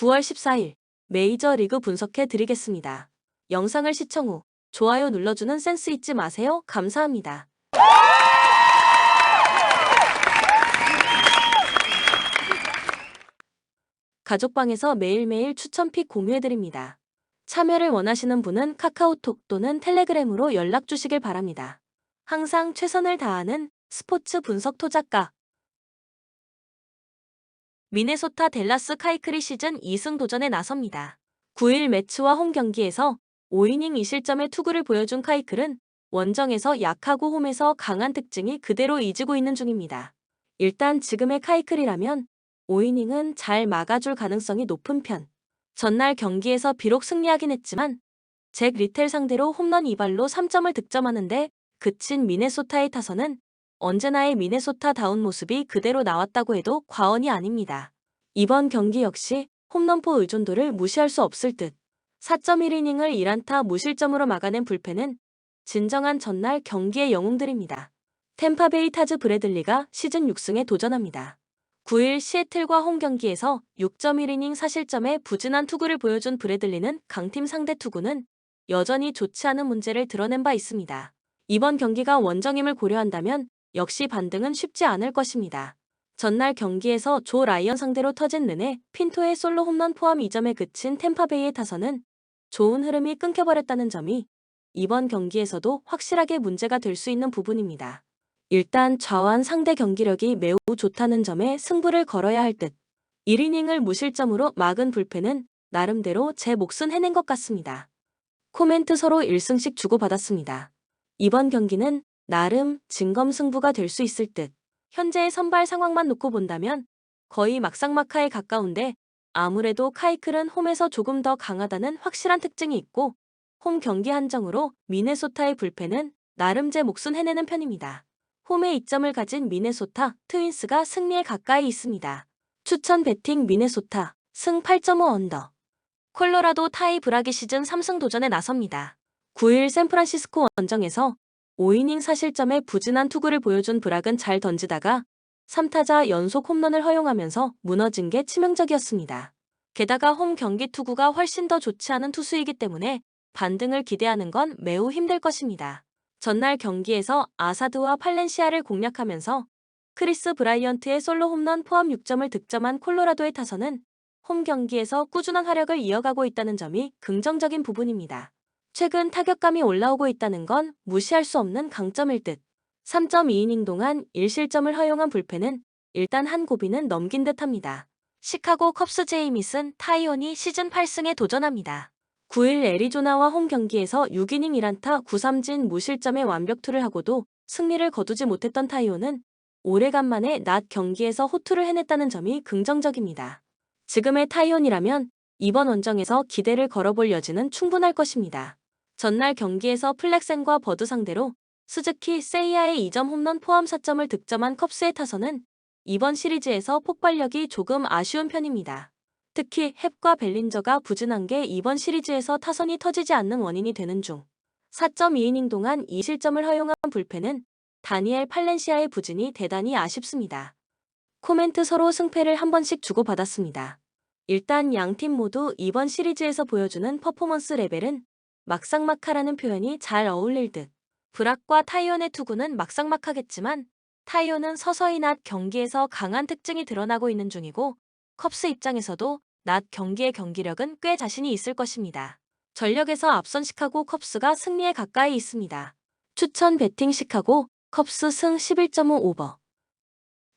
9월 14일 메이저리그 분석해 드리겠습니다. 영상을 시청 후 좋아요 눌러주는 센스 잊지 마세요. 감사합니다. 가족방에서 매일매일 추천픽 공유해 드립니다. 참여를 원하시는 분은 카카오톡 또는 텔레그램으로 연락 주시길 바랍니다. 항상 최선을 다하는 스포츠 분석 토작가 미네소타 댈러스 카이클이 시즌 2승 도전에 나섭니다. 9일 매치와 홈 경기에서 5이닝 2실점의 투구를 보여준 카이클은 원정에서 약하고 홈에서 강한 특징이 그대로 이지고 있는 중입니다. 일단 지금의 카이클이라면 5이닝은 잘 막아줄 가능성이 높은 편. 전날 경기에서 비록 승리하긴 했지만 잭 리텔 상대로 홈런 2발로 3점을 득점하는데 그친 미네소타의 타선은 언제나의 미네소타다운 모습이 그대로 나왔다고 해도 과언이 아닙니다. 이번 경기 역시 홈런포 의존도를 무시할 수 없을 듯. 4.1이닝을 1안타 무실점으로 막아낸 불펜은 진정한 전날 경기의 영웅들입니다. 템파베이 타즈 브래들리가 시즌 6승에 도전합니다. 9일 시애틀과 홈 경기에서 6.1이닝 4실점의 부진한 투구를 보여준 브래들리는 강팀 상대 투구는 여전히 좋지 않은 문제를 드러낸 바 있습니다. 이번 경기가 원정임을 고려한다면 역시 반등은 쉽지 않을 것입니다. 전날 경기에서 조 라이언 상대로 터진 르네 핀토의 솔로 홈런 포함 2점에 그친 템파베이의 타선은 좋은 흐름이 끊겨버렸다는 점이 이번 경기에서도 확실하게 문제가 될 수 있는 부분입니다. 일단 좌완 상대 경기력이 매우 좋다는 점에 승부를 걸어야 할 듯. 1이닝을 무실점으로 막은 불펜은 나름대로 제 몫은 해낸 것 같습니다. 코멘트 서로 1승씩 주고받았습니다. 이번 경기는 나름 진검승부가 될 수 있을 듯. 현재의 선발 상황만 놓고 본다면 거의 막상막하에 가까운데 아무래도 카이클은 홈에서 조금 더 강하다는 확실한 특징이 있고 홈 경기 한정으로 미네소타의 불펜은 나름 제 몫은 해내는 편입니다. 홈에 이점을 가진 미네소타 트윈스가 승리에 가까이 있습니다. 추천 배팅 미네소타 승 8.5 언더. 콜로라도 타이 브락이 시즌 3승 도전에 나섭니다. 9일 샌프란시스코 원정에서 5이닝 4실점의 부진한 투구를 보여준 브락은 잘 던지다가 3타자 연속 홈런을 허용하면서 무너진 게 치명적이었습니다. 게다가 홈 경기 투구가 훨씬 더 좋지 않은 투수이기 때문에 반등을 기대하는 건 매우 힘들 것입니다. 전날 경기에서 아사드와 팔렌시아를 공략하면서 크리스 브라이언트의 솔로 홈런 포함 6점을 득점한 콜로라도의 타선은 홈 경기에서 꾸준한 활약을 이어가고 있다는 점이 긍정적인 부분입니다. 최근 타격감이 올라오고 있다는 건 무시할 수 없는 강점일 듯. 3.2이닝 동안 1실점을 허용한 불펜은 일단 한 고비는 넘긴 듯합니다. 시카고 컵스 제이미슨 타이온이 시즌 8승에 도전합니다. 9일 애리조나와 홈 경기에서 6이닝 1안타 9삼진 무실점의 완벽투를 하고도 승리를 거두지 못했던 타이온은 오래간만에 낮 경기에서 호투를 해냈다는 점이 긍정적입니다. 지금의 타이온이라면 이번 원정에서 기대를 걸어볼 여지는 충분할 것입니다. 전날 경기에서 플렉센과 버드 상대로 스즈키 세이야의 2점 홈런 포함 4점을 득점한 컵스의 타선은 이번 시리즈에서 폭발력이 조금 아쉬운 편입니다. 특히 헵과 벨린저가 부진한 게 이번 시리즈에서 타선이 터지지 않는 원인이 되는 중 4.2이닝 동안 2실점을 허용한 불펜은 다니엘 팔렌시아의 부진이 대단히 아쉽습니다. 코멘트 서로 승패를 한 번씩 주고받았습니다. 일단 양팀 모두 이번 시리즈에서 보여주는 퍼포먼스 레벨은 막상막하라는 표현이 잘 어울릴 듯. 브락과 타이온의 투구는 막상막하겠지만 타이온은 서서히 낮 경기에서 강한 특징이 드러나고 있는 중이고 컵스 입장에서도 낮 경기의 경기력은 꽤 자신이 있을 것입니다. 전력에서 앞선 시카고 컵스가 승리에 가까이 있습니다. 추천 배팅 시카고 컵스 승 11.5 오버.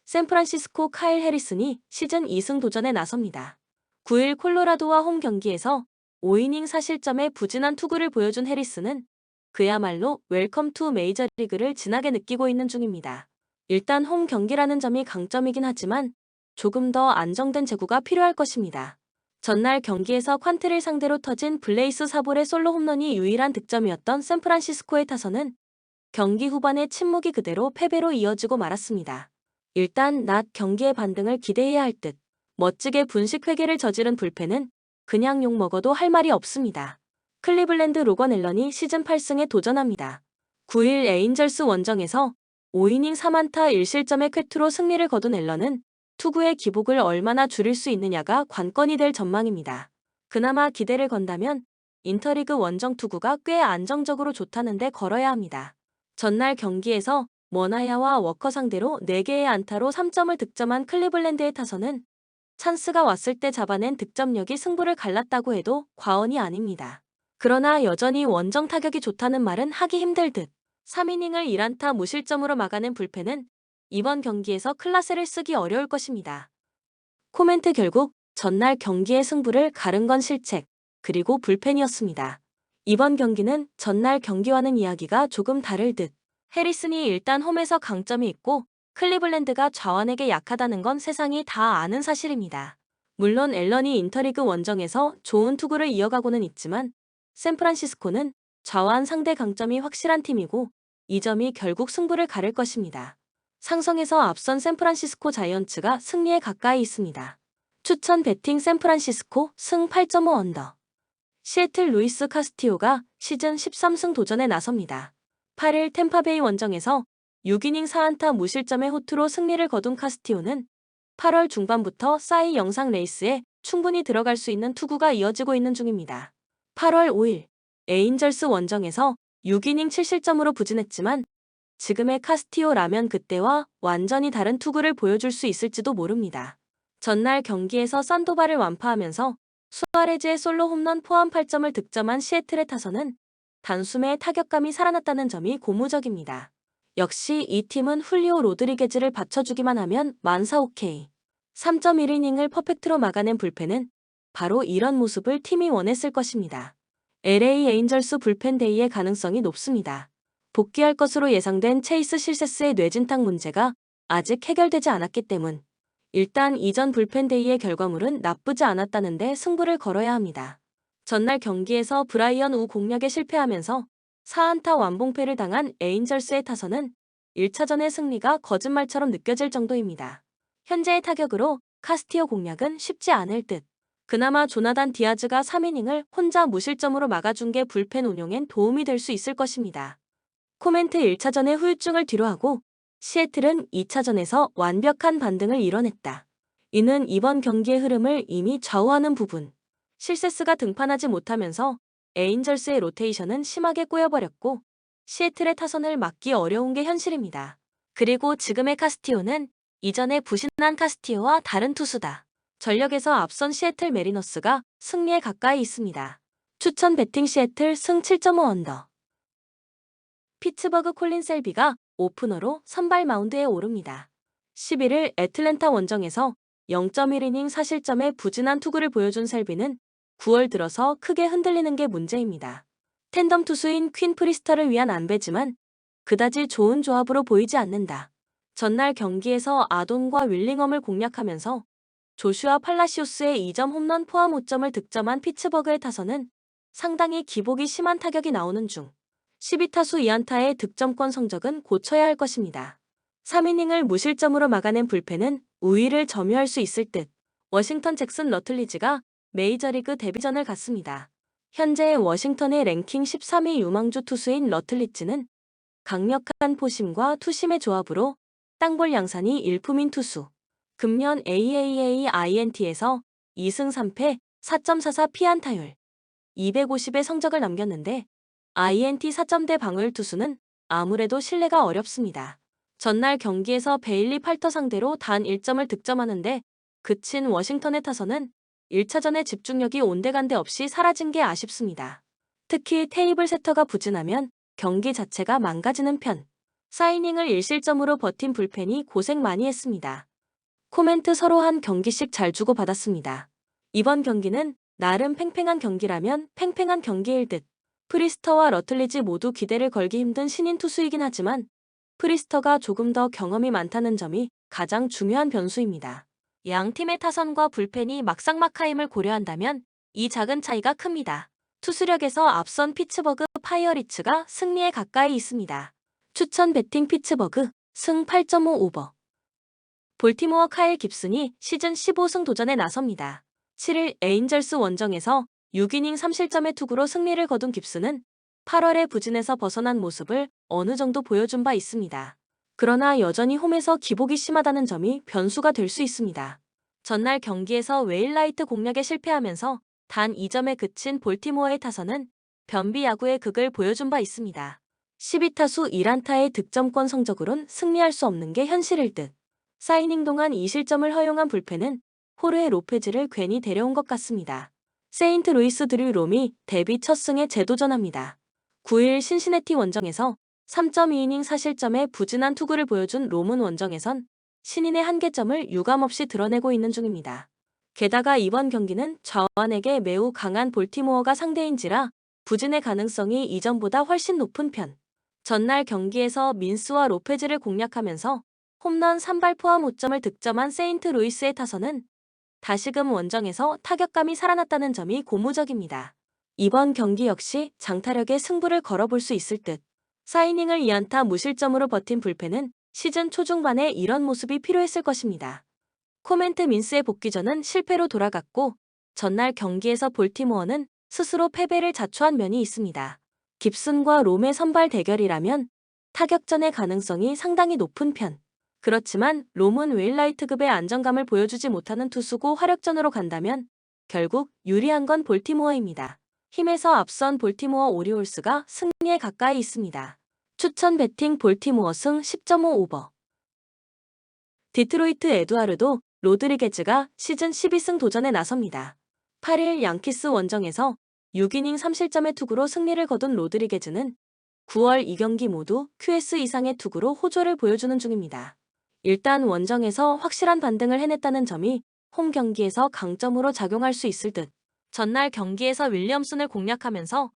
샌프란시스코 카일 해리슨이 시즌 2승 도전에 나섭니다. 9일 콜로라도와 홈 경기에서 5이닝 4실점의 부진한 투구를 보여준 해리슨은 그야말로 웰컴 투 메이저리그를 진하게 느끼고 있는 중입니다. 일단 홈 경기라는 점이 강점이긴 하지만 조금 더 안정된 제구가 필요할 것입니다. 전날 경기에서 퀀트를 상대로 터진 블레이스 사볼의 솔로 홈런이 유일한 득점이었던 샌프란시스코의 타선은 경기 후반에 침묵이 그대로 패배로 이어지고 말았습니다. 일단 낮 경기의 반등을 기대해야 할 듯. 멋지게 분식 회계를 저지른 불펜은 그냥 욕 먹어도 할 말이 없습니다. 클리블랜드 로건 앨런이 시즌 8승에 도전합니다. 9일 에인절스 원정에서 5이닝 3안타 1실점의 쾌투로 승리를 거둔 앨런은 투구의 기복을 얼마나 줄일 수 있느냐가 관건이 될 전망입니다. 그나마 기대를 건다면 인터리그 원정 투구가 꽤 안정적으로 좋다는데 걸어야 합니다. 전날 경기에서 머나야와 워커 상대로 4개의 안타로 3점을 득점한 클리블랜드의 타선은 찬스가 왔을 때 잡아낸 득점력이 승부를 갈랐다고 해도 과언이 아닙니다. 그러나 여전히 원정 타격이 좋다는 말은 하기 힘들 듯 3이닝을 1안타 무실점으로 막아낸 불펜은 이번 경기에서 클라세를 쓰기 어려울 것입니다. 코멘트 결국 전날 경기의 승부를 가른 건 실책, 그리고 불펜이었습니다. 이번 경기는 전날 경기와는 이야기가 조금 다를 듯 해리슨이 일단 홈에서 강점이 있고 클리블랜드가 좌완에게 약하다는 건 세상이 다 아는 사실입니다. 물론 앨런이 인터리그 원정에서 좋은 투구를 이어가고는 있지만 샌프란시스코는 좌완 상대 강점이 확실한 팀이고 이 점이 결국 승부를 가를 것입니다. 상성에서 앞선 샌프란시스코 자이언츠가 승리에 가까이 있습니다. 추천 배팅 샌프란시스코 승 8.5 언더. 시애틀 루이스 카스티오가 시즌 13승 도전에 나섭니다. 8일 템파베이 원정에서 6이닝 4안타 무실점의 호투로 승리를 거둔 카스티오는 8월 중반부터 싸이 영상 레이스에 충분히 들어갈 수 있는 투구가 이어지고 있는 중입니다. 8월 5일 에인절스 원정에서 6이닝 7실점으로 부진했지만 지금의 카스티오라면 그때와 완전히 다른 투구를 보여줄 수 있을지도 모릅니다. 전날 경기에서 산도발을 완파하면서 수아레즈의 솔로 홈런 포함 8점을 득점한 시애틀의 타선은 단숨에 타격감이 살아났다는 점이 고무적입니다. 역시 이 팀은 훌리오 로드리게즈를 받쳐주기만 하면 만사 오케이. 3.1이닝을 퍼펙트로 막아낸 불펜은 바로 이런 모습을 팀이 원했을 것입니다. LA 에인절스 불펜 데이의 가능성이 높습니다. 복귀할 것으로 예상된 체이스 실세스의 뇌진탕 문제가 아직 해결되지 않았기 때문 일단 이전 불펜 데이의 결과물은 나쁘지 않았다는데 승부를 걸어야 합니다. 전날 경기에서 브라이언 우 공략에 실패하면서 4안타 완봉패를 당한 에인절스의 타선은 1차전의 승리가 거짓말처럼 느껴질 정도입니다. 현재의 타격으로 카스티오 공략은 쉽지 않을 듯. 그나마 조나단 디아즈가 3이닝을 혼자 무실점으로 막아준 게 불펜 운용엔 도움이 될 수 있을 것입니다. 코멘트 1차전의 후유증을 뒤로하고 시애틀은 2차전에서 완벽한 반등을 이뤄냈다. 이는 이번 경기의 흐름을 이미 좌우하는 부분. 실세스가 등판하지 못하면서 에인절스의 로테이션은 심하게 꼬여버렸고 시애틀의 타선을 막기 어려운 게 현실입니다. 그리고 지금의 카스티오는 이전에 부진한 카스티오와 다른 투수다. 전력에서 앞선 시애틀 메리너스가 승리에 가까이 있습니다. 추천 배팅 시애틀 승 7.5 언더. 피츠버그 콜린 셀비가 오프너로 선발 마운드에 오릅니다. 11일 애틀랜타 원정에서 0.1이닝 4실점의 부진한 투구를 보여준 셀비는 9월 들어서 크게 흔들리는 게 문제입니다. 텐덤 투수인 퀸 프리스터를 위한 안배지만 그다지 좋은 조합으로 보이지 않는다. 전날 경기에서 아돈과 윌링엄을 공략하면서 조슈아 팔라시오스의 2점 홈런 포함 5점을 득점한 피츠버그의 타선은 상당히 기복이 심한 타격이 나오는 중 12타수 2안타의 득점권 성적은 고쳐야 할 것입니다. 3이닝을 무실점으로 막아낸 불펜은 우위를 점유할 수 있을 듯 워싱턴 잭슨 러틀리지가 메이저리그 데뷔전을 갔습니다. 현재 워싱턴의 랭킹 13위 유망주 투수인 러틀리지는 강력한 포심과 투심의 조합으로 땅볼 양산이 일품인 투수. 금년 AAA INT에서 2승 3패 4.44 피안타율 250의 성적을 남겼는데 INT 4점대 방어율 투수는 아무래도 신뢰가 어렵습니다. 전날 경기에서 베일리 팔터 상대로 단 1점을 득점하는데 그친 워싱턴의 타선은 1차전의 집중력이 온데간데 없이 사라진 게 아쉽습니다. 특히 테이블 세터가 부진하면 경기 자체가 망가지는 편. 4이닝을 1실점으로 버틴 불펜이 고생 많이 했습니다. 코멘트 서로 한 경기씩 잘 주고받았습니다. 이번 경기는 나름 팽팽한 경기라면 팽팽한 경기일 듯. 프리스터와 러틀리지 모두 기대를 걸기 힘든 신인 투수이긴 하지만 프리스터가 조금 더 경험이 많다는 점이 가장 중요한 변수입니다. 양 팀의 타선과 불펜이 막상막하임을 고려한다면 이 작은 차이가 큽니다. 투수력에서 앞선 피츠버그 파이어리츠가 승리에 가까이 있습니다. 추천 배팅 피츠버그 승 8.5 오버. 볼티모어 카일 깁슨이 시즌 15승 도전에 나섭니다. 7일 에인절스 원정에서 6이닝 3실점의 투구로 승리를 거둔 깁슨은 8월의 부진에서 벗어난 모습을 어느 정도 보여준 바 있습니다. 그러나 여전히 홈에서 기복이 심하다는 점이 변수가 될 수 있습니다. 전날 경기에서 웨일라이트 공략에 실패하면서 단 2점에 그친 볼티모어의 타선은 변비 야구의 극을 보여준 바 있습니다. 12타수 1안타의 득점권 성적으론 승리할 수 없는 게 현실일 듯. 사이닝 동안 2실점을 허용한 불펜은 호르헤 로페즈를 괜히 데려온 것 같습니다. 세인트루이스 드류 롬이 데뷔 첫 승에 재도전합니다. 9일 신시내티 원정에서 3.2이닝 4실점의 부진한 투구를 보여준 롬은 원정에선 신인의 한계점을 유감없이 드러내고 있는 중입니다. 게다가 이번 경기는 좌완에게 매우 강한 볼티모어가 상대인지라 부진의 가능성이 이전보다 훨씬 높은 편. 전날 경기에서 민스와 로페즈를 공략하면서 홈런 3발 포함 5점을 득점한 세인트루이스의 타선은 다시금 원정에서 타격감이 살아났다는 점이 고무적입니다. 이번 경기 역시 장타력의 승부를 걸어볼 수 있을 듯. 사이닝을 2안타 무실점으로 버틴 불펜은 시즌 초중반에 이런 모습이 필요했을 것입니다. 코멘트 민스의 복귀전은 실패로 돌아갔고 전날 경기에서 볼티모어는 스스로 패배를 자초한 면이 있습니다. 깁슨과 롬의 선발 대결이라면 타격전의 가능성이 상당히 높은 편. 그렇지만 롬은 웨일라이트급의 안정감을 보여주지 못하는 투수고 화력전으로 간다면 결국 유리한 건 볼티모어입니다. 힘에서 앞선 볼티모어 오리올스가 승리에 가까이 있습니다. 추천 배팅 볼티모어 승 10.5 오버. 디트로이트 에두아르도 로드리게즈가 시즌 12승 도전에 나섭니다. 8일 양키스 원정에서 6이닝 3실점의 투구로 승리를 거둔 로드리게즈는 9월 2경기 모두 QS 이상의 투구로 호조를 보여주는 중입니다. 일단 원정에서 확실한 반등을 해냈다는 점이 홈 경기에서 강점으로 작용할 수 있을 듯. 전날 경기에서 윌리엄슨을 공략하면서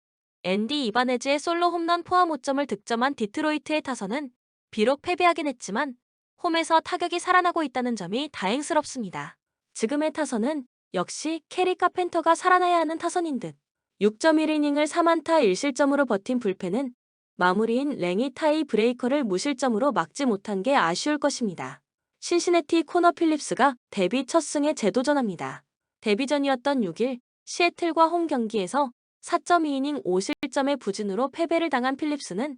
앤디 이바네즈의 솔로 홈런 포함 5점을 득점한 디트로이트의 타선은 비록 패배하긴 했지만 홈에서 타격이 살아나고 있다는 점이 다행스럽습니다. 지금의 타선은 역시 캐리 카펜터가 살아나야 하는 타선인 듯. 6.1이닝을 3안타 1실점으로 버틴 불펜은 마무리인 랭이 타이 브레이커를 무실점으로 막지 못한 게 아쉬울 것입니다. 신시내티 코너 필립스가 데뷔 첫 승에 재도전합니다. 데뷔전이었던 6일 시애틀과 홈 경기에서 4.2이닝 5실점의 부진으로 패배를 당한 필립스는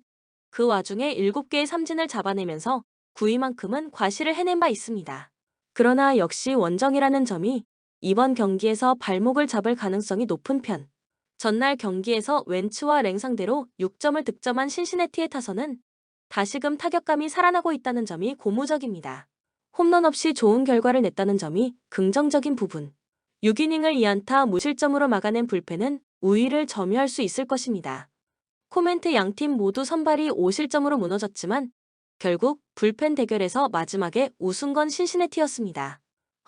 그 와중에 7개의 삼진을 잡아내면서 9위만큼은 과시를 해낸 바 있습니다. 그러나 역시 원정이라는 점이 이번 경기에서 발목을 잡을 가능성이 높은 편. 전날 경기에서 웬츠와 랭 상대로 6점을 득점한 신시내티의 타선은 다시금 타격감이 살아나고 있다는 점이 고무적입니다. 홈런 없이 좋은 결과를 냈다는 점이 긍정적인 부분. 6이닝을 2안타 무실점으로 막아낸 불펜은 우위를 점유할 수 있을 것입니다. 코멘트 양팀 모두 선발이 5실점으로 무너졌지만 결국 불펜 대결에서 마지막에 우승 건 신시내티였습니다.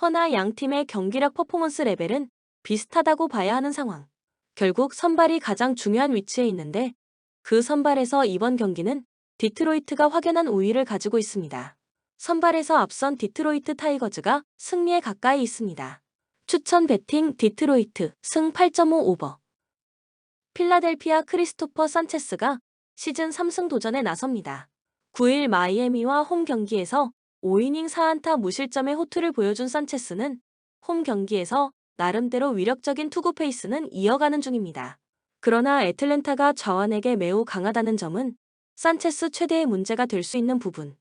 허나 양팀의 경기력 퍼포먼스 레벨은 비슷하다고 봐야 하는 상황. 결국 선발이 가장 중요한 위치에 있는데 그 선발에서 이번 경기는 디트로이트가 확연한 우위를 가지고 있습니다. 선발에서 앞선 디트로이트 타이거즈가 승리에 가까이 있습니다. 추천 배팅 디트로이트 승 8.5 오버. 필라델피아 크리스토퍼 산체스가 시즌 3승 도전에 나섭니다. 9일 마이애미와 홈 경기에서 5이닝 4안타 무실점의 호투를 보여준 산체스는 홈 경기에서 나름대로 위력적인 투구 페이스는 이어가는 중입니다. 그러나 애틀랜타가 좌완에게 매우 강하다는 점은 산체스 최대의 문제가 될 수 있는 부분.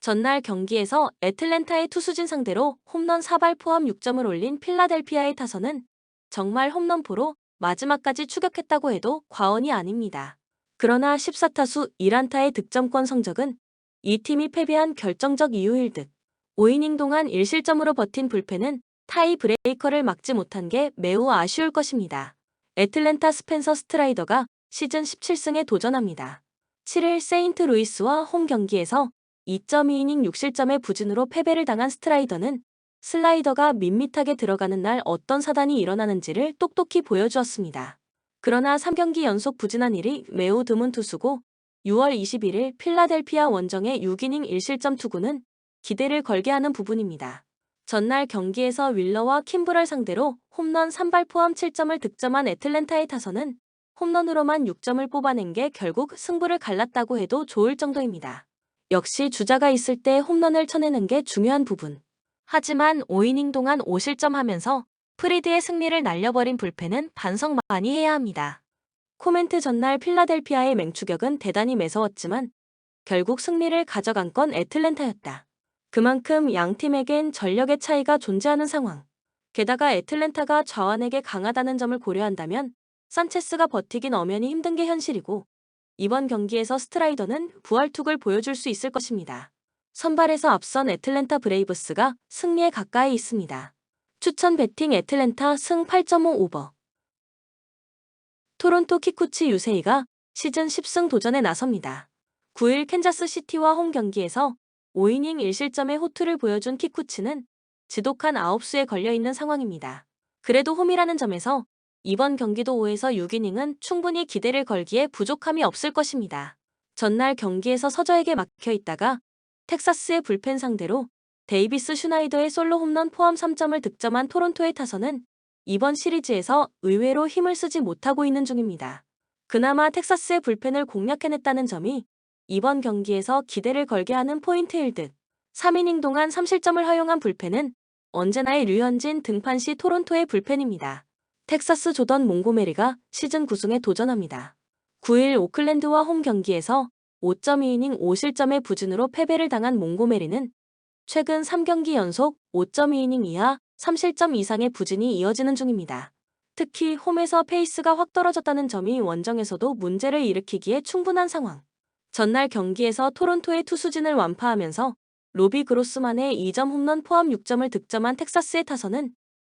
전날 경기에서 애틀랜타의 투수진 상대로 홈런 4발 포함 6점을 올린 필라델피아의 타선은 정말 홈런포로 마지막까지 추격했다고 해도 과언이 아닙니다. 그러나 14타수 1안타의 득점권 성적은 이 팀이 패배한 결정적 이유일 듯. 5이닝 동안 1실점으로 버틴 불펜은 타이 브레이커를 막지 못한 게 매우 아쉬울 것입니다. 애틀랜타 스펜서 스트라이더가 시즌 17승에 도전합니다. 7일 세인트루이스와 홈 경기에서 2.2이닝 6실점의 부진으로 패배를 당한 스트라이더는 슬라이더가 밋밋하게 들어가는 날 어떤 사단이 일어나는지를 똑똑히 보여주었습니다. 그러나 3경기 연속 부진한 일이 매우 드문 투수고 6월 21일 필라델피아 원정의 6이닝 1실점 투구는 기대를 걸게 하는 부분입니다. 전날 경기에서 윌러와 킴브럴 상대로 홈런 3발 포함 7점을 득점한 애틀랜타의 타선은 홈런으로만 6점을 뽑아낸 게 결국 승부를 갈랐다고 해도 좋을 정도입니다. 역시 주자가 있을 때 홈런을 쳐내는 게 중요한 부분. 하지만 5이닝 동안 5실점 하면서 프리드의 승리를 날려버린 불펜은 반성 많이 해야 합니다. 코멘트 전날 필라델피아의 맹추격은 대단히 매서웠지만 결국 승리를 가져간 건 애틀랜타였다. 그만큼 양 팀에겐 전력의 차이가 존재하는 상황. 게다가 애틀랜타가 좌완에게 강하다는 점을 고려한다면 산체스가 버티긴 엄연히 힘든 게 현실이고, 이번 경기에서 스트라이더는 부활툭을 보여줄 수 있을 것입니다. 선발에서 앞선 애틀랜타 브레이브스가 승리에 가까이 있습니다. 추천 배팅 애틀랜타 승 8.5 오버. 토론토 키쿠치 유세이가 시즌 10승 도전에 나섭니다. 9일 캔자스 시티와 홈 경기에서 5이닝 1실점의 호투를 보여준 키쿠치는 지독한 아웃수에 걸려있는 상황입니다. 그래도 홈이라는 점에서 이번 경기도 5에서 6이닝은 충분히 기대를 걸기에 부족함이 없을 것입니다. 전날 경기에서 서저에게 막혀 있다가 텍사스의 불펜 상대로 데이비스 슈나이더의 솔로 홈런 포함 3점을 득점한 토론토의 타선은 이번 시리즈에서 의외로 힘을 쓰지 못하고 있는 중입니다. 그나마 텍사스의 불펜을 공략해냈다는 점이 이번 경기에서 기대를 걸게 하는 포인트일 듯. 3이닝 동안 3실점을 허용한 불펜은 언제나의 류현진 등판 시 토론토의 불펜입니다. 텍사스 조던 몽고메리가 시즌 9승에 도전합니다. 9일 오클랜드와 홈 경기에서 5.2이닝 5실점의 부진으로 패배를 당한 몽고메리는 최근 3경기 연속 5.2이닝 이하 3실점 이상의 부진이 이어지는 중입니다. 특히 홈에서 페이스가 확 떨어졌다는 점이 원정에서도 문제를 일으키기에 충분한 상황. 전날 경기에서 토론토의 투수진을 완파하면서 로비 그로스만의 2점 홈런 포함 6점을 득점한 텍사스의 타선은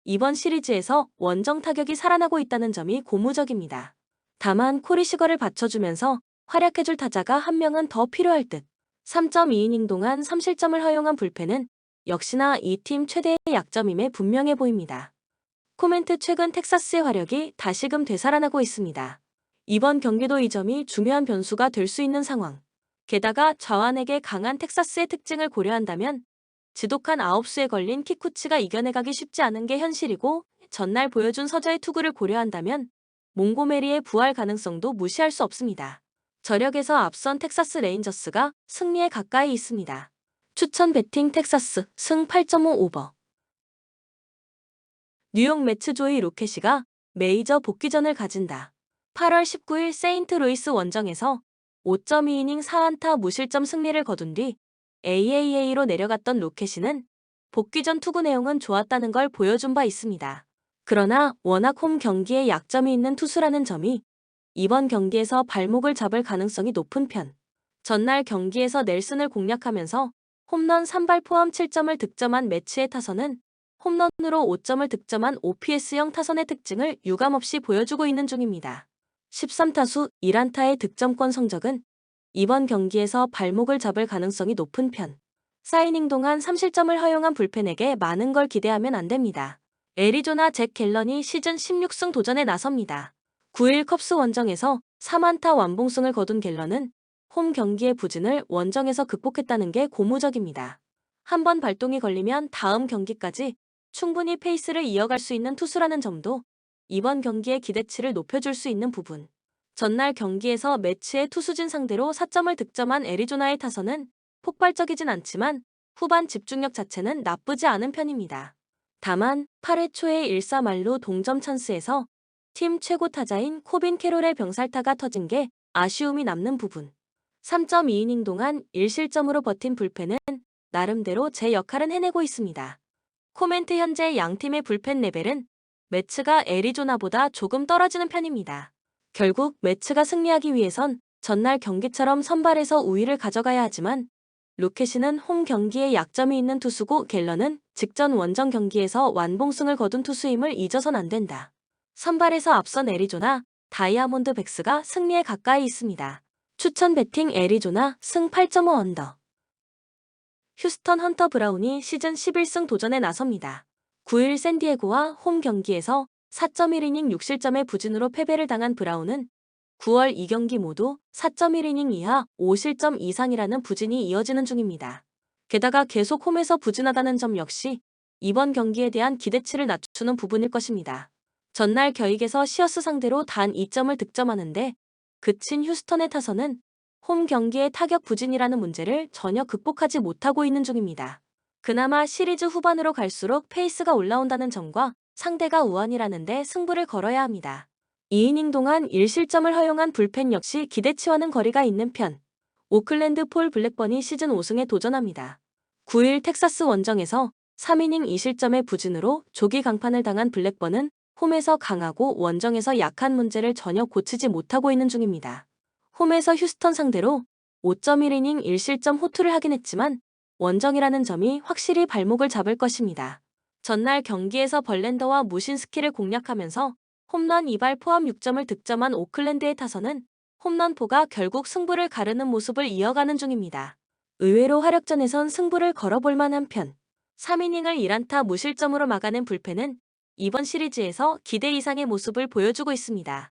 이번 시리즈에서 원정 타격이 살아나고 있다는 점이 고무적입니다. 다만 코리 시거를 받쳐주면서 활약해줄 타자가 한 명은 더 필요할 듯. 3.2이닝 동안 3실점을 허용한 불펜은 역시나 이 팀 최대의 약점임에 분명해 보입니다. 코멘트 최근 텍사스의 화력이 다시금 되살아나고 있습니다. 이번 경기도 이 점이 중요한 변수가 될 수 있는 상황. 게다가 좌완에게 강한 텍사스의 특징을 고려한다면 지독한 아웃수에 걸린 키쿠치가 이겨내가기 쉽지 않은 게 현실이고, 전날 보여준 서저의 투구를 고려한다면 몽고메리의 부활 가능성도 무시할 수 없습니다. 저력에서 앞선 텍사스 레인저스가 승리에 가까이 있습니다. 추천 배팅 텍사스 승 8.5 오버. 뉴욕 매츠 조이 루케시가 메이저 복귀전을 가진다. 8월 19일 세인트루이스 원정에서 5.2이닝 4안타 무실점 승리를 거둔 뒤 AAA로 내려갔던 루케시는 복귀전 투구 내용은 좋았다는 걸 보여준 바 있습니다. 그러나 워낙 홈 경기에 약점이 있는 투수라는 점이 이번 경기에서 발목을 잡을 가능성이 높은 편. 전날 경기에서 넬슨을 공략하면서 홈런 3발 포함 7점을 득점한 매츠의 타선은 홈런으로 5점을 득점한 OPS형 타선의 특징을 유감없이 보여주고 있는 중입니다. 13타수 1안타의 득점권 성적은 이번 경기에서 발목을 잡을 가능성이 높은 편. 4이닝 동안 3실점을 허용한 불펜에게 많은 걸 기대하면 안 됩니다. 애리조나 잭 갤런이 시즌 16승 도전에 나섭니다. 9일 컵스 원정에서 3안타 완봉승을 거둔 갤런은 홈 경기의 부진을 원정에서 극복했다는 게 고무적입니다. 한번 발동이 걸리면 다음 경기까지 충분히 페이스를 이어갈 수 있는 투수라는 점도 이번 경기의 기대치를 높여줄 수 있는 부분. 전날 경기에서 매치의 투수진 상대로 4점을 득점한 애리조나의 타선은 폭발적이진 않지만 후반 집중력 자체는 나쁘지 않은 편입니다. 다만 8회 초의 1-4말루 동점 찬스에서 팀 최고 타자인 코빈 캐롤의 병살타가 터진 게 아쉬움이 남는 부분. 3.2이닝 동안 1실점으로 버틴 불펜은 나름대로 제 역할은 해내고 있습니다. 코멘트 현재 양팀의 불펜 레벨은 매츠가 애리조나보다 조금 떨어지는 편입니다. 결국 매츠가 승리하기 위해선 전날 경기처럼 선발에서 우위를 가져가야 하지만 루케시는 홈 경기에 약점이 있는 투수고 갤런은 직전 원정 경기에서 완봉승을 거둔 투수임을 잊어선 안 된다. 선발에서 앞선 애리조나 다이아몬드백스가 승리에 가까이 있습니다. 추천 배팅 애리조나 승 8.5 언더. 휴스턴 헌터 브라운이 시즌 11승 도전에 나섭니다. 9일 샌디에고와 홈 경기에서 4.1이닝 6실점의 부진으로 패배를 당한 브라운은 9월 2경기 모두 4.1이닝 이하 5실점 이상이라는 부진이 이어지는 중입니다. 게다가 계속 홈에서 부진하다는 점 역시 이번 경기에 대한 기대치를 낮추는 부분일 것입니다. 전날 겨익에서 시어스 상대로 단 2점을 득점하는데 그친 휴스턴의 타선은 홈 경기의 타격 부진이라는 문제를 전혀 극복하지 못하고 있는 중입니다. 그나마 시리즈 후반으로 갈수록 페이스가 올라온다는 점과 상대가 우완이라는 데 승부를 걸어야 합니다. 2이닝 동안 1실점을 허용한 불펜 역시 기대치와는 거리가 있는 편. 오클랜드 폴 블랙번이 시즌 5승에 도전합니다. 9일 텍사스 원정에서 3이닝 2실점의 부진으로 조기 강판을 당한 블랙번은 홈에서 강하고 원정에서 약한 문제를 전혀 고치지 못하고 있는 중입니다. 홈에서 휴스턴 상대로 5.1이닝 1실점 호투를 하긴 했지만 원정이라는 점이 확실히 발목을 잡을 것입니다. 전날 경기에서 벌랜더와 무신스키를 공략하면서 홈런 2발 포함 6점을 득점한 오클랜드의 타선은 홈런포가 결국 승부를 가르는 모습을 이어가는 중입니다. 의외로 화력전에선 승부를 걸어볼 만한 편. 3이닝을 1안타 무실점으로 막아낸 불펜은 이번 시리즈에서 기대 이상의 모습을 보여주고 있습니다.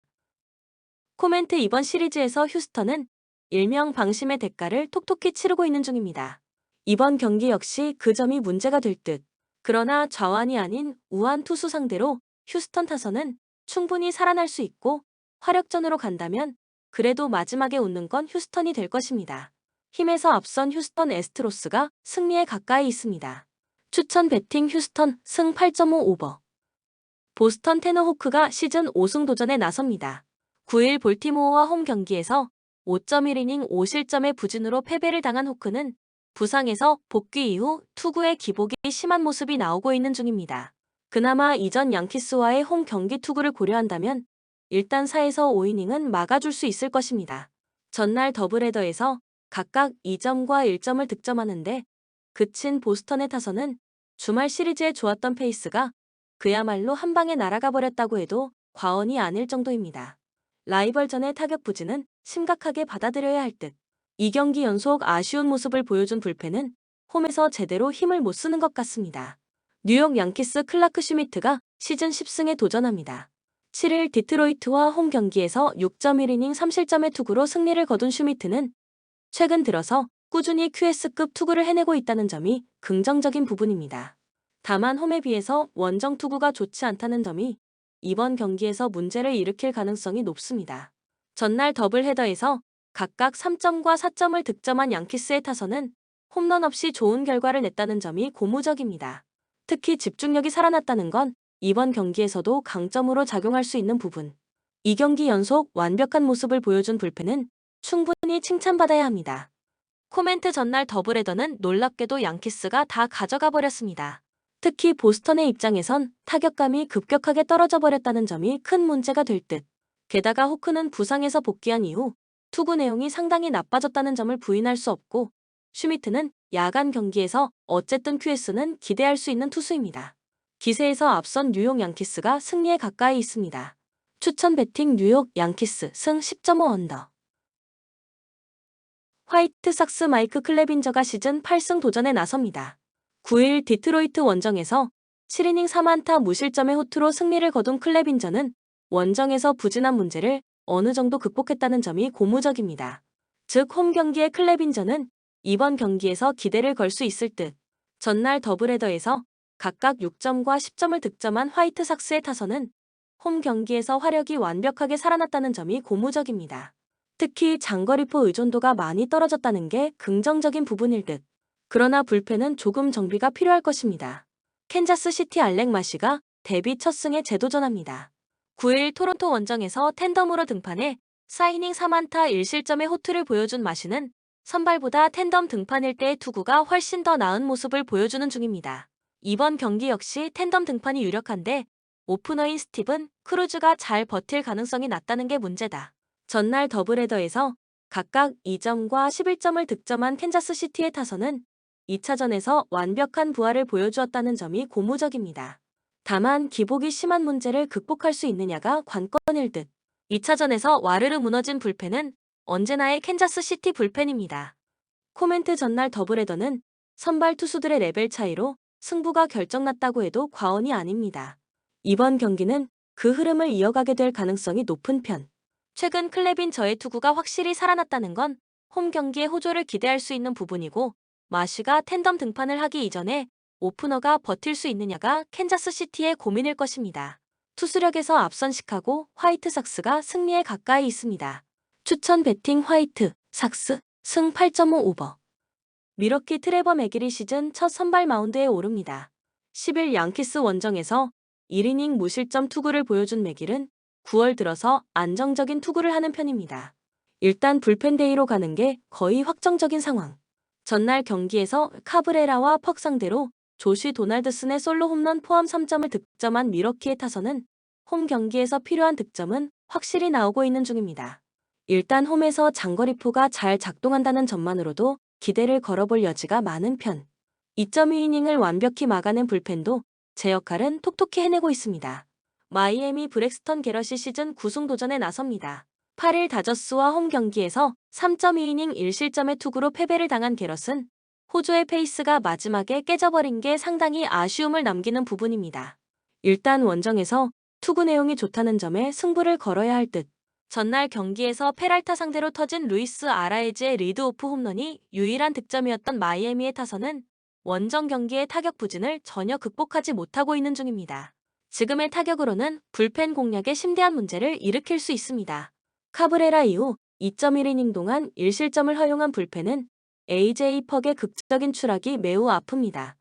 코멘트 이번 시리즈에서 휴스턴은 일명 방심의 대가를 톡톡히 치르고 있는 중입니다. 이번 경기 역시 그 점이 문제가 될 듯. 그러나 좌완이 아닌 우완 투수 상대로 휴스턴 타선은 충분히 살아날 수 있고 화력전으로 간다면 그래도 마지막에 웃는 건 휴스턴이 될 것입니다. 힘에서 앞선 휴스턴 애스트로스가 승리에 가까이 있습니다. 추천 배팅 휴스턴 승 8.5 오버. 보스턴 테너호크가 시즌 5승 도전에 나섭니다. 9일 볼티모어와 홈 경기에서 5.1이닝 5실점의 부진으로 패배를 당한 호크는 부상에서 복귀 이후 투구의 기복이 심한 모습이 나오고 있는 중입니다. 그나마 이전 양키스와의 홈 경기 투구를 고려한다면 일단 4에서 5이닝은 막아줄 수 있을 것입니다. 전날 더블헤더에서 각각 2점과 1점을 득점하는데 그친 보스턴의 타선은 주말 시리즈에 좋았던 페이스가 그야말로 한 방에 날아가 버렸다고 해도 과언이 아닐 정도입니다. 라이벌전의 타격 부진은 심각하게 받아들여야 할 듯. 2경기 연속 아쉬운 모습을 보여준 불펜은 홈에서 제대로 힘을 못 쓰는 것 같습니다. 뉴욕 양키스 클라크 슈미트가 시즌 10승에 도전합니다. 7일 디트로이트와 홈 경기에서 6.1이닝 3실점의 투구로 승리를 거둔 슈미트는 최근 들어서 꾸준히 QS급 투구를 해내고 있다는 점이 긍정적인 부분입니다. 다만 홈에 비해서 원정 투구가 좋지 않다는 점이 이번 경기에서 문제를 일으킬 가능성이 높습니다. 전날 더블헤더에서 각각 3점과 4점을 득점한 양키스의 타선은 홈런 없이 좋은 결과를 냈다는 점이 고무적입니다. 특히 집중력이 살아났다는 건 이번 경기에서도 강점으로 작용할 수 있는 부분. 2경기 연속 완벽한 모습을 보여준 불펜은 충분히 칭찬받아야 합니다. 코멘트 전날 더블헤더는 놀랍게도 양키스가 다 가져가 버렸습니다. 특히 보스턴의 입장에선 타격감이 급격하게 떨어져 버렸다는 점이 큰 문제가 될 듯. 게다가 호크는 부상에서 복귀한 이후 투구 내용이 상당히 나빠졌다는 점을 부인할 수 없고 슈미트는 야간 경기에서 어쨌든 QS는 기대할 수 있는 투수입니다. 기세에서 앞선 뉴욕 양키스가 승리에 가까이 있습니다. 추천 배팅 뉴욕 양키스 승 10.5 언더. 화이트삭스 마이크 클레빈저가 시즌 8승 도전에 나섭니다. 9일 디트로이트 원정에서 7이닝 3안타 무실점의 호투로 승리를 거둔 클레빈저는 원정에서 부진한 문제를 어느 정도 극복했다는 점이 고무적입니다. 즉 홈 경기의 클레빈저는 이번 경기에서 기대를 걸 수 있을 듯. 전날 더블헤더에서 각각 6점과 10점을 득점한 화이트삭스의 타선은 홈 경기에서 화력이 완벽하게 살아났다는 점이 고무적입니다. 특히 장거리포 의존도가 많이 떨어졌다는 게 긍정적인 부분일 듯. 그러나 불펜은 조금 정비가 필요할 것입니다. 캔자스시티 알렉 마시가 데뷔 첫 승에 재도전합니다. 9일 토론토 원정에서 텐덤으로 등판해 4이닝 3안타 1실점의 호투를 보여준 마시는 선발보다 텐덤 등판일 때의 투구가 훨씬 더 나은 모습을 보여주는 중입니다. 이번 경기 역시 텐덤 등판이 유력한데 오프너인 스티븐 크루즈가 잘 버틸 가능성이 낮다는 게 문제다. 전날 더블헤더에서 각각 2점과 11점을 득점한 캔자스시티의 타선은 2차전에서 완벽한 부활을 보여주었다는 점이 고무적입니다. 다만 기복이 심한 문제를 극복할 수 있느냐가 관건일 듯. 2차전에서 와르르 무너진 불펜은 언제나의 캔자스시티 불펜입니다. 코멘트 전날 더블헤더는 선발 투수들의 레벨 차이로 승부가 결정났다고 해도 과언이 아닙니다. 이번 경기는 그 흐름을 이어가게 될 가능성이 높은 편. 최근 클레빈저의 투구가 확실히 살아났다는 건 홈 경기의 호조를 기대할 수 있는 부분이고 마시가 텐덤 등판을 하기 이전에 오프너가 버틸 수 있느냐가 캔자스시티의 고민일 것입니다. 투수력에서 앞선 시카고 화이트삭스가 승리에 가까이 있습니다. 추천 배팅 화이트, 삭스, 승 8.5 오버. 미러키 트레버 맥길이 시즌 첫 선발 마운드에 오릅니다. 10일 양키스 원정에서 1이닝 무실점 투구를 보여준 맥길은 9월 들어서 안정적인 투구를 하는 편입니다. 일단 불펜데이로 가는 게 거의 확정적인 상황. 전날 경기에서 카브레라와 퍽 상대로 조시 도널드슨의 솔로 홈런 포함 3점을 득점한 미러키의 타선은 홈 경기에서 필요한 득점은 확실히 나오고 있는 중입니다. 일단 홈에서 장거리포가 잘 작동한다는 점만으로도 기대를 걸어볼 여지가 많은 편. 2.2이닝을 완벽히 막아낸 불펜도 제 역할은 톡톡히 해내고 있습니다. 마이애미 브렉스턴 게럿이 시즌 9승 도전에 나섭니다. 8일 다저스와 홈 경기에서 3.2이닝 1실점의 투구로 패배를 당한 게럿은 호주의 페이스가 마지막에 깨져버린 게 상당히 아쉬움을 남기는 부분입니다. 일단 원정에서 투구 내용이 좋다는 점에 승부를 걸어야 할 듯. 전날 경기에서 페랄타 상대로 터진 루이스 아라에즈의 리드오프 홈런이 유일한 득점이었던 마이애미의 타선은 원정 경기의 타격 부진을 전혀 극복하지 못하고 있는 중입니다. 지금의 타격으로는 불펜 공략에 심대한 문제를 일으킬 수 있습니다. 카브레라 이후 2.1이닝 동안 1실점을 허용한 불펜은 AJ 퍽의 극적인 추락이 매우 아픕니다.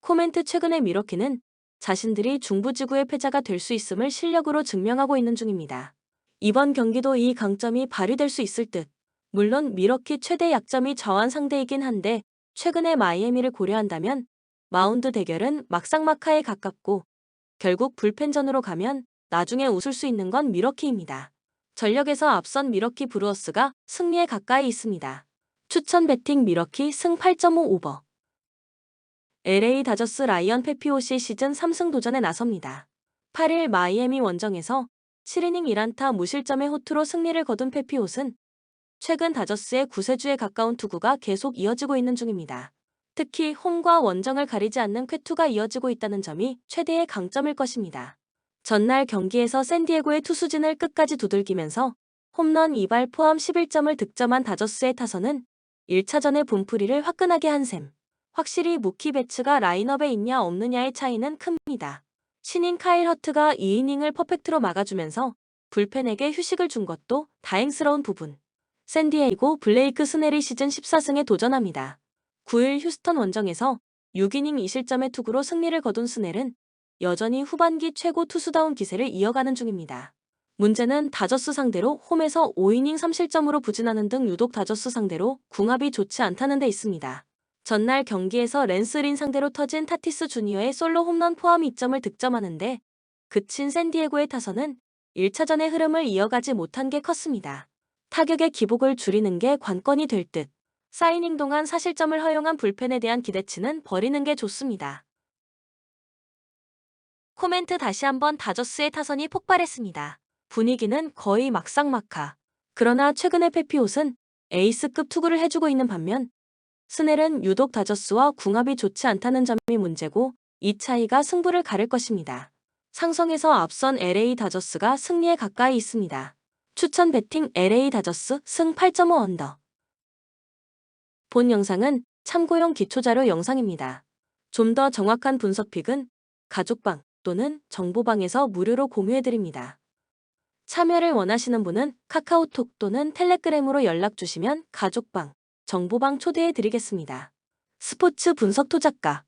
코멘트 최근의 미러키는 자신들이 중부지구의 패자가 될 수 있음을 실력으로 증명하고 있는 중입니다. 이번 경기도 이 강점이 발휘될 수 있을 듯. 물론 미러키 최대 약점이 저한 상대이긴 한데 최근의 마이애미를 고려한다면 마운드 대결은 막상막하에 가깝고 결국 불펜전으로 가면 나중에 웃을 수 있는 건 미러키입니다. 전력에서 앞선 미러키 브루어스가 승리에 가까이 있습니다. 추천 배팅 미러키 승 8.5 오버. LA 다저스 라이언 페피옷이 시즌 3승 도전에 나섭니다. 8일 마이애미 원정에서 7이닝 1안타 무실점의 호투로 승리를 거둔 페피옷은 최근 다저스의 구세주에 가까운 투구가 계속 이어지고 있는 중입니다. 특히 홈과 원정을 가리지 않는 쾌투가 이어지고 있다는 점이 최대의 강점일 것입니다. 전날 경기에서 샌디에고의 투수진을 끝까지 두들기면서 홈런 2발 포함 11점을 득점한 다저스의 타선은 1차전의 분풀이를 화끈하게 한 셈. 확실히 무키 배츠가 라인업에 있냐 없느냐의 차이는 큽니다. 신인 카일 허트가 2이닝을 퍼펙트로 막아주면서 불펜에게 휴식을 준 것도 다행스러운 부분. 샌디에이고 블레이크 스넬이 시즌 14승에 도전합니다. 9일 휴스턴 원정에서 6이닝 2실점의 투구로 승리를 거둔 스넬은 여전히 후반기 최고 투수다운 기세를 이어가는 중입니다. 문제는 다저스 상대로 홈에서 5이닝 3실점으로 부진하는 등 유독 다저스 상대로 궁합이 좋지 않다는 데 있습니다. 전날 경기에서 랜스 린 상대로 터진 타티스 주니어의 솔로 홈런 포함 2점을 득점하는데 그친 샌디에고의 타선은 1차전의 흐름을 이어가지 못한 게 컸습니다. 타격의 기복을 줄이는 게 관건이 될 듯. 사이닝 동안 4실점을 허용한 불펜에 대한 기대치는 버리는 게 좋습니다. 코멘트 다시 한번 다저스의 타선이 폭발했습니다. 분위기는 거의 막상막하. 그러나 최근의 페피옷은 에이스급 투구를 해주고 있는 반면 스넬은 유독 다저스와 궁합이 좋지 않다는 점이 문제고 이 차이가 승부를 가를 것입니다. 상성에서 앞선 LA 다저스가 승리에 가까이 있습니다. 추천 배팅 LA 다저스 승 8.5 언더. 본 영상은 참고용 기초자료 영상입니다. 좀 더 정확한 분석픽은 가족방 또는 정보방에서 무료로 공유해드립니다. 참여를 원하시는 분은 카카오톡 또는 텔레그램으로 연락 주시면 가족방, 정보방 초대해드리겠습니다. 스포츠 분석 토작가